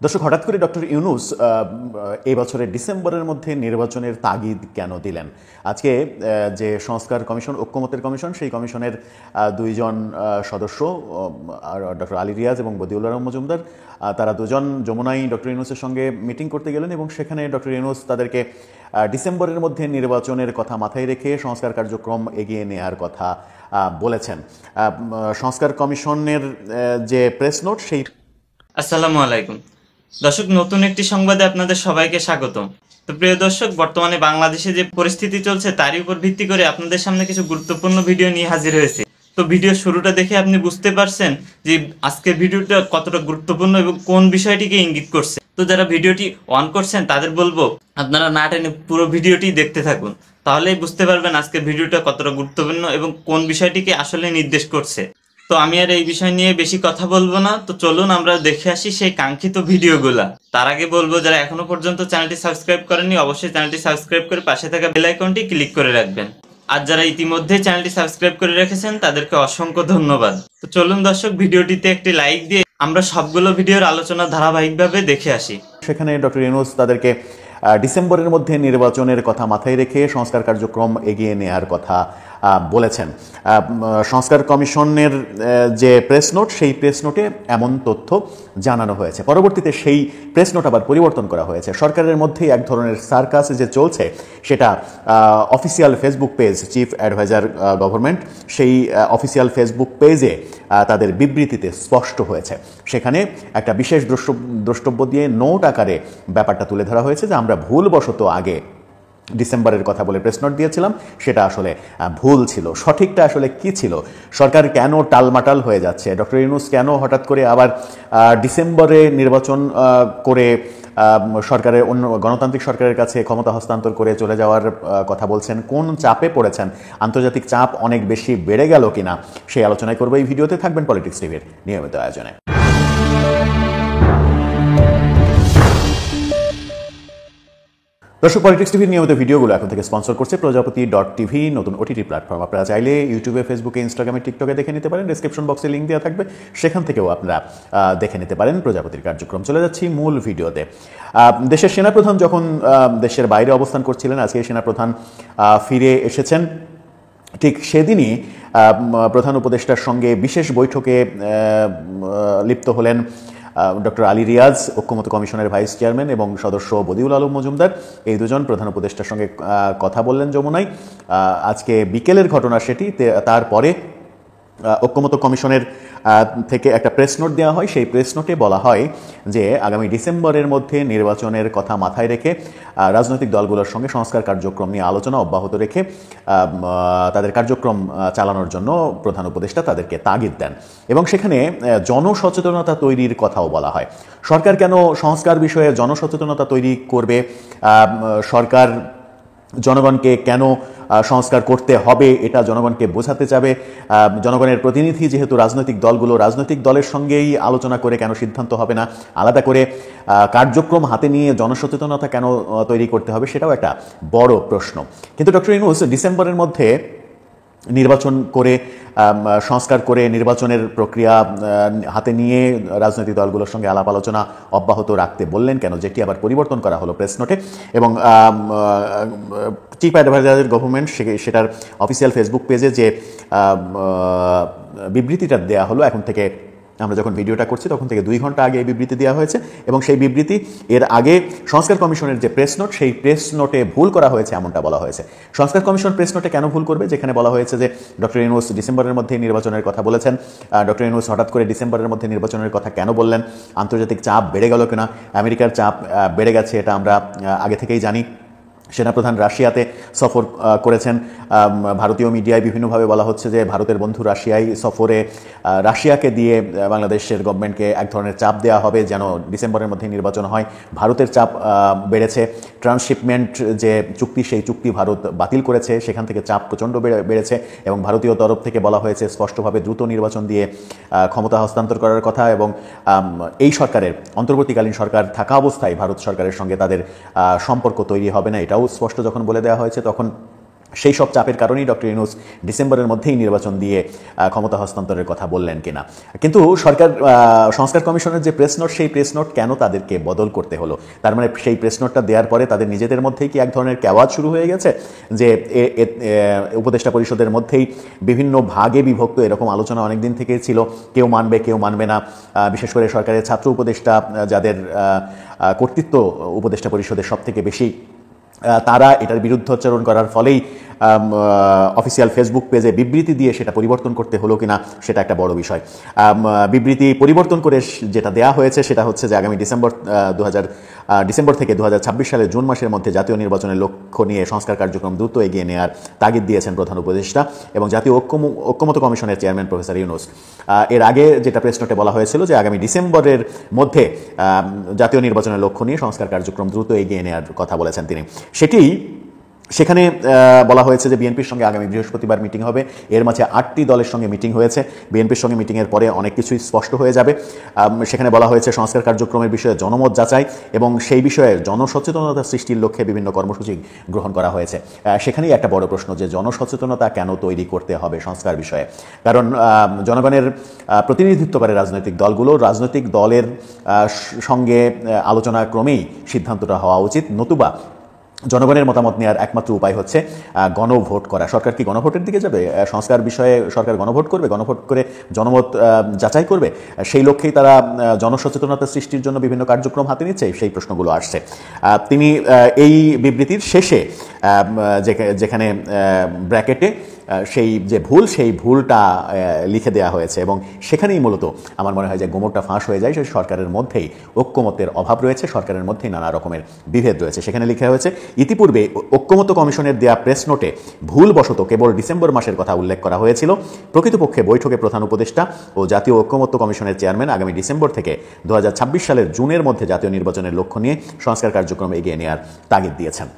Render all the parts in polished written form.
দর্শক, হঠাৎ করে ডক্টর ইউনূস এই বছরের ডিসেম্বরের মধ্যে নির্বাচনের তাগিদ কেন দিলেন? আজকে যে সংস্কার কমিশন, ঐক্যমতের কমিশন, সেই কমিশনের দুইজন সদস্য ডক্টর আলী রিয়াজ এবং বদিউল আলম মজুমদার, তারা দুজন যমুনায় ডক্টর ইউনূসের সঙ্গে মিটিং করতে গেলেন এবং সেখানে ডক্টর ইউনূস তাদেরকে ডিসেম্বরের মধ্যে নির্বাচনের কথা মাথায় রেখে সংস্কার কার্যক্রম এগিয়ে নেওয়ার কথা বলেছেন। সংস্কার কমিশনের যে প্রেস নোট, সেই আসসালামু আলাইকুম দর্শক, নতুন একটি সংবাদে আপনাদের সবাইকে স্বাগতম। তো প্রিয় দর্শক, বর্তমানে বাংলাদেশে যে পরিস্থিতি চলছে তারই উপর ভিত্তি করে আপনাদের সামনে কিছু গুরুত্বপূর্ণ ভিডিও নিয়ে হাজির হয়েছে। তো ভিডিও শুরুটা দেখে আপনি বুঝতে পারছেন যে আজকের ভিডিওটা কতটা গুরুত্বপূর্ণ এবং কোন বিষয়টিকে ইঙ্গিত করছে। তো যারা ভিডিওটি অন করছেন তাদের বলবো আপনারা না টেনে পুরো ভিডিওটি দেখতে থাকুন, তাহলেই বুঝতে পারবেন আজকের ভিডিওটা কতটা গুরুত্বপূর্ণ এবং কোন বিষয়টিকে আসলে নির্দেশ করছে। তো আমি আর এই বিষয় নিয়ে বেশি কথা বলবো না, তো চলুন আমরা দেখে আসি সেই কাঙ্ক্ষিত ভিডিওগুলা। তার আগে বলবো, যারা এখনো পর্যন্ত চ্যানেলটি সাবস্ক্রাইব করেননি অবশ্যই চ্যানেলটি সাবস্ক্রাইব করে পাশে থাকা বেল আইকনটি ক্লিক করে রাখবেন। আর যারা ইতিমধ্যে চ্যানেলটি সাবস্ক্রাইব করে রেখেছেন তাদেরকে অসংখ্য ধন্যবাদ। তো চলুন দর্শক, ভিডিওটিতে একটি লাইক দিয়ে আমরা সবগুলো ভিডিওর আলোচনা ধারাবাহিকভাবে দেখে আসি। সেখানে ডক্টর ইউনূস তাদেরকে ডিসেম্বরের মধ্যে নির্বাচনের কথা মাথায় রেখে সংস্কার কার্যক্রম এগিয়ে নেওয়ার কথা বলেছেন। সংস্কার কমিশনের যে প্রেস নোট, সেই প্রেস নোটে এমন তথ্য জানানো হয়েছে। পরবর্তীতে সেই প্রেস নোট আবার পরিবর্তন করা হয়েছে। সরকারের মধ্যেই এক ধরনের সার্কাস যে চলছে, সেটা official Facebook page, chief adviser government, সেই অফিসিয়াল ফেসবুক পেজে তাদের বিবৃতিতে স্পষ্ট হয়েছে। সেখানে একটা বিশেষ দ্রষ্টব্য দিয়ে নোট আকারে ব্যাপারটা তুলে ধরা হয়েছে যে আমরা ভুলবশত আগে ডিসেম্বরের কথা বলে প্রেস নোট দিয়েছিলাম, সেটা আসলে ভুল ছিল। সঠিকটা আসলে কি ছিল? সরকার কেন টালমাটাল হয়ে যাচ্ছে? ডক্টর ইউনূস কেন হঠাৎ করে আবার ডিসেম্বরে নির্বাচন করে সরকারের অন্য গণতান্ত্রিক সরকারের কাছে ক্ষমতা হস্তান্তর করে চলে যাওয়ার কথা বলছেন? কোন চাপে পড়েছেন? আন্তর্জাতিক চাপ অনেক বেশি বেড়ে গেল কিনা, সেই আলোচনায় করবো এই ভিডিওতে। থাকবেন পলিটিক্স টিভির নিয়মিত আয়োজনে। দর্শক, পলিটিক্স টিভির নিয়মিত ভিডিওগুলো এখন থেকে স্পন্সর করছে প্রজাপতি.tv, নতুন ওটিটি প্ল্যাটফর্ম। আপনারা চাইলে ইউটিউবে, ফেসবুকে, ইনস্টাগ্রামে, টিকটকে দেখে নিতে পারেন। ডেসক্রিপশন বক্সে লিঙ্ক দেওয়া থাকবে, সেখান থেকেও আপনারা দেখে নিতে পারেন প্রজাপতির কার্যক্রম। চলে যাচ্ছি মূল ভিডিওতে। দেশের সেনাপ্রধান যখন দেশের বাইরে অবস্থান করছিলেন, আজকে সেনাপ্রধান ফিরে এসেছেন। ঠিক সেদিনই প্রধান উপদেষ্টার সঙ্গে বিশেষ বৈঠকে লিপ্ত হলেন ডক্টর আলী রিয়াজ, ঐক্যমত কমিশনের ভাইস চেয়ারম্যান, এবং সদস্য বদিউল আলম মজুমদার। এই দুজন প্রধান উপদেষ্টার সঙ্গে কথা বললেন যমুনায়। আজকে বিকেলের ঘটনা সেটি। তারপরে ঐক্যমত কমিশনের থেকে একটা প্রেস নোট দেওয়া হয়। সেই প্রেস নোটে বলা হয় যে আগামী ডিসেম্বরের মধ্যে নির্বাচনের কথা মাথায় রেখে রাজনৈতিক দলগুলোর সঙ্গে সংস্কার কার্যক্রম নিয়ে আলোচনা অব্যাহত রেখে তাদের কার্যক্রম চালানোর জন্য প্রধান উপদেষ্টা তাদেরকে তাগিদ দেন এবং সেখানে জনসচেতনতা তৈরির কথাও বলা হয়। সরকার কেন সংস্কার বিষয়ে জনসচেতনতা তৈরি করবে? সরকার জনগণকে কেন সংস্কার করতে হবে এটা জনগণকে বোঝাতে চাবে? জনগণের প্রতিনিধি যেহেতু রাজনৈতিক দলগুলো, রাজনৈতিক দলের সঙ্গেই আলোচনা করে কেন সিদ্ধান্ত হবে না? আলাদা করে কার্যক্রম হাতে নিয়ে জনসচেতনতা কেন তৈরি করতে হবে? সেটাও একটা বড় প্রশ্ন। কিন্তু ডক্টর ইউনূস ডিসেম্বরের মধ্যে নির্বাচন করে, সংস্কার করে নির্বাচনের প্রক্রিয়া হাতে নিয়ে রাজনৈতিক দলগুলোর সঙ্গে আলাপ আলোচনা অব্যাহত রাখতে বললেন কেন, যেটি আবার পরিবর্তন করা হলো প্রেস নোটে। এবং চিফ অ্যাডভাইজার গভর্নমেন্ট সেটার অফিসিয়াল ফেসবুক পেজে যে বিবৃতিটা দেওয়া হলো, এখন থেকে আমরা যখন ভিডিওটা করছি তখন থেকে 2 ঘন্টা আগে এই বিবৃতি দেওয়া হয়েছে। এবং সেই বিবৃতি এর আগে সংস্কার কমিশনের যে প্রেস নোট, সেই প্রেস নোটে ভুল করা হয়েছে এমনটা বলা হয়েছে। সংস্কার কমিশন প্রেস নোটে কেন ভুল করবে, যেখানে বলা হয়েছে যে ডক্টর ইউনূস ডিসেম্বরের মধ্যে নির্বাচনের কথা বলেছেন? ডক্টর ইউনূস হঠাৎ করে ডিসেম্বরের মধ্যে নির্বাচনের কথা কেন বললেন? আন্তর্জাতিক চাপ বেড়ে গেল কিনা? আমেরিকার চাপ বেড়ে গেছে, এটা আমরা আগে থেকেই জানি। সেনাপ্রধান রাশিয়াতে সফর করেছেন। ভারতীয় মিডিয়ায় বিভিন্নভাবে বলা হচ্ছে যে ভারতের বন্ধু রাশিয়ায় সফরে রাশিয়াকে দিয়ে বাংলাদেশের গভর্নমেন্টকে এক ধরনের চাপ দেওয়া হবে যেন ডিসেম্বরের মধ্যে নির্বাচন হয়। ভারতের চাপ বেড়েছে। ট্রান্সশিপমেন্ট যে চুক্তি, সেই চুক্তি ভারত বাতিল করেছে, সেখান থেকে চাপ প্রচণ্ড বেড়েছে এবং ভারতীয় তরফ থেকে বলা হয়েছে স্পষ্টভাবে দ্রুত নির্বাচন দিয়ে ক্ষমতা হস্তান্তর করার কথা। এবং এই সরকারের, অন্তর্বর্তীকালীন সরকার থাকা অবস্থায় ভারত সরকারের সঙ্গে তাদের সম্পর্ক তৈরি হবে না, এটাও স্পষ্ট যখন বলে দেওয়া হয়েছে। তখন সেই সব চাপের কারণেই ডক্টর ইউনূস ডিসেম্বরের মধ্যেই নির্বাচন দিয়ে ক্ষমতা হস্তান্তরের কথা বললেন কিনা। কিন্তু সরকার সংস্কার কমিশনের যে প্রেস নোট, সেই প্রেস নোট কেন তাদেরকে বদল করতে হলো? তার মানে সেই প্রেস নোটটা দেওয়ার পরে তাদের নিজেদের মধ্যেই কি এক ধরনের কেওয়াজ শুরু হয়ে গেছে যে উপদেষ্টা পরিষদের মধ্যেই বিভিন্ন ভাগে বিভক্ত এরকম আলোচনা অনেক দিন থেকেই ছিল, কেউ মানবে কেউ মানবে না। বিশেষ করে সরকারের ছাত্র উপদেষ্টা, যাদের কর্তৃত্ব উপদেষ্টা পরিষদের সব থেকে বেশি, তারা এটার বিরুদ্ধোচ্চারণ করার ফলেই অফিসিয়াল ফেসবুক পেজে বিবৃতি দিয়ে সেটা পরিবর্তন করতে হলো কিনা সেটা একটা বড় বিষয়। বিবৃতি পরিবর্তন করে যেটা দেয়া হয়েছে সেটা হচ্ছে যে আগামী ডিসেম্বর থেকে 2026 সালের জুন মাসের মধ্যে জাতীয় নির্বাচনের লক্ষ্য নিয়ে সংস্কার কার্যক্রম দ্রুত এগিয়ে নেওয়ার তাগিদ দিয়েছেন প্রধান উপদেষ্টা এবং জাতীয় ঐক্যমত্য কমিশনের চেয়ারম্যান প্রফেসর ইউনূস। এর আগে যেটা প্রেস নোটে বলা হয়েছিল যে আগামী ডিসেম্বরের মধ্যে জাতীয় নির্বাচনের লক্ষ্য নিয়ে সংস্কার কার্যক্রম দ্রুত এগিয়ে নেওয়ার কথা বলেছেন তিনি। সেখানে বলা হয়েছে যে বিএনপির সঙ্গে আগামী বৃহস্পতিবার মিটিং হবে। এর মাঝে 8টি দলের সঙ্গে মিটিং হয়েছে। বিএনপির সঙ্গে মিটিংয়ের পরে অনেক কিছুই স্পষ্ট হয়ে যাবে। সেখানে বলা হয়েছে সংস্কার কার্যক্রমের বিষয়ে জনমত যাচাই এবং সেই বিষয়ে জনসচেতনতা সৃষ্টির লক্ষ্যে বিভিন্ন কর্মসূচি গ্রহণ করা হয়েছে। সেখানেই একটা বড় প্রশ্ন যে জনসচেতনতা কেন তৈরি করতে হবে সংস্কার বিষয়ে? কারণ জনগণের প্রতিনিধিত্ব করে রাজনৈতিক দলগুলো, রাজনৈতিক দলের সঙ্গে আলোচনা ক্রমেই সিদ্ধান্তটা হওয়া উচিত, নতুবা জনগণের মতামত নেওয়ার একমাত্র উপায় হচ্ছে গণভোট করা। সরকার কি গণভোটের দিকে যাবে? সংস্কার বিষয়ে সরকার গণভোট করবে, গণভোট করে জনমত যাচাই করবে? সেই লক্ষ্যেই তারা জনসচেতনতা সৃষ্টির জন্য বিভিন্ন কার্যক্রম হাতে নিচ্ছে, সেই প্রশ্নগুলো আসছে। তিনি এই বিবৃতির শেষে যেখানে ব্র্যাকেটে সেই যে ভুল, সেই ভুলটা লিখে দেওয়া হয়েছে এবং সেখানেই মূলত আমার মনে হয় যে গোমরটা ফাঁস হয়ে যায়। সেই সরকারের মধ্যেই ঐক্যমত্যের অভাব রয়েছে, সরকারের মধ্যেই নানা রকমের বিভেদ রয়েছে। সেখানে লিখা হয়েছে, ইতিপূর্বে ঐক্যমত্য কমিশনের দেয়া প্রেস নোটে ভুলবশত কেবল ডিসেম্বর মাসের কথা উল্লেখ করা হয়েছিল। প্রকৃতপক্ষে বৈঠকে প্রধান উপদেষ্টা ও জাতীয় ঐক্যমত্য কমিশনের চেয়ারম্যান আগামী ডিসেম্বর থেকে 2026 সালের জুনের মধ্যে জাতীয় নির্বাচনের লক্ষ্য নিয়ে সংস্কার কার্যক্রম এগিয়ে নেওয়ার তাগিদ দিয়েছেন।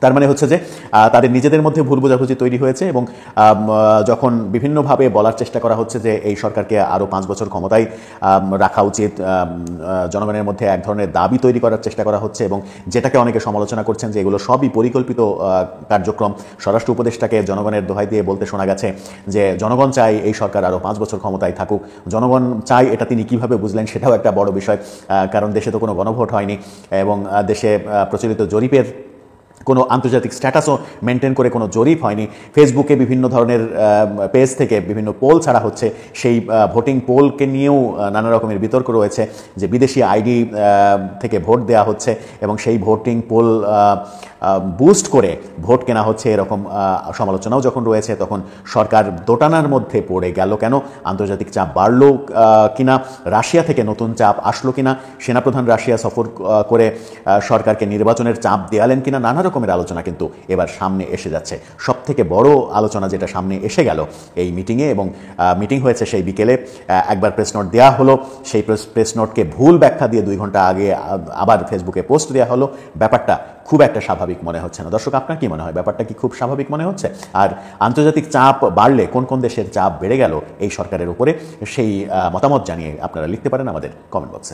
তার মানে হচ্ছে যে তাদের নিজেদের মধ্যে ভুল বোঝাবুঝি তৈরি হয়েছে এবং যখন বিভিন্নভাবে বলার চেষ্টা করা হচ্ছে যে এই সরকারকে আরও 5 বছর ক্ষমতায় রাখা উচিত, জনগণের মধ্যে এক ধরনের দাবি তৈরি করার চেষ্টা করা হচ্ছে এবং যেটাকে অনেকে সমালোচনা করছেন যে এগুলো সবই পরিকল্পিত কার্যক্রম। স্বরাষ্ট্র উপদেষ্টাকে জনগণের দোহাই দিয়ে বলতে শোনা গেছে যে জনগণ চায় এই সরকার আরও 5 বছর ক্ষমতায় থাকুক। জনগণ চায় এটা তিনি কিভাবে বুঝলেন সেটাও একটা বড় বিষয়, কারণ দেশে তো কোনো গণভোট হয়নি এবং দেশে প্রচলিত জরিপের কোনো আন্তর্জাতিক স্ট্যাটাসও মেনটেন করে কোনো জরিপ হয়নি। ফেসবুকে বিভিন্ন ধরনের পেজ থেকে বিভিন্ন পোল ছাড়া হচ্ছে, সেই ভোটিং পোলকে নিয়েও নানা রকমের বিতর্ক রয়েছে যে বিদেশি আইডি থেকে ভোট দেওয়া হচ্ছে এবং সেই ভোটিং পোল বুস্ট করে ভোট কেনা হচ্ছে, এরকম সমালোচনাও যখন রয়েছে তখন সরকার দোটানার মধ্যে পড়ে গেল কেন? আন্তর্জাতিক চাপ বাড়লো কিনা, রাশিয়া থেকে নতুন চাপ আসলো কিনা, সেনাপ্রধান রাশিয়া সফর করে সরকারকে নির্বাচনের চাপ দেয়ালেন কিনা, নানা রকমের আলোচনা কিন্তু এবার সামনে এসে যাচ্ছে। সব থেকে বড় আলোচনা যেটা সামনে এসে গেল এই মিটিংয়ে, এবং মিটিং হয়েছে সেই বিকেলে, একবার প্রেস নোট দেওয়া হলো, সেই প্রেস নোটকে ভুল ব্যাখ্যা দিয়ে 2 ঘন্টা আগে আবার ফেসবুকে পোস্ট দেওয়া হলো। ব্যাপারটা খুব একটা স্বাভাবিক মনে হচ্ছে না। দর্শক, আপনার কি মনে হয় ব্যাপারটা কি খুব স্বাভাবিক মনে হচ্ছে? আর আন্তর্জাতিক চাপ বাড়লে কোন কোন দেশের চাপ বেড়ে গেল এই সরকারের উপরে, সেই মতামত জানিয়ে আপনারা লিখতে পারেন আমাদের কমেন্ট বক্সে।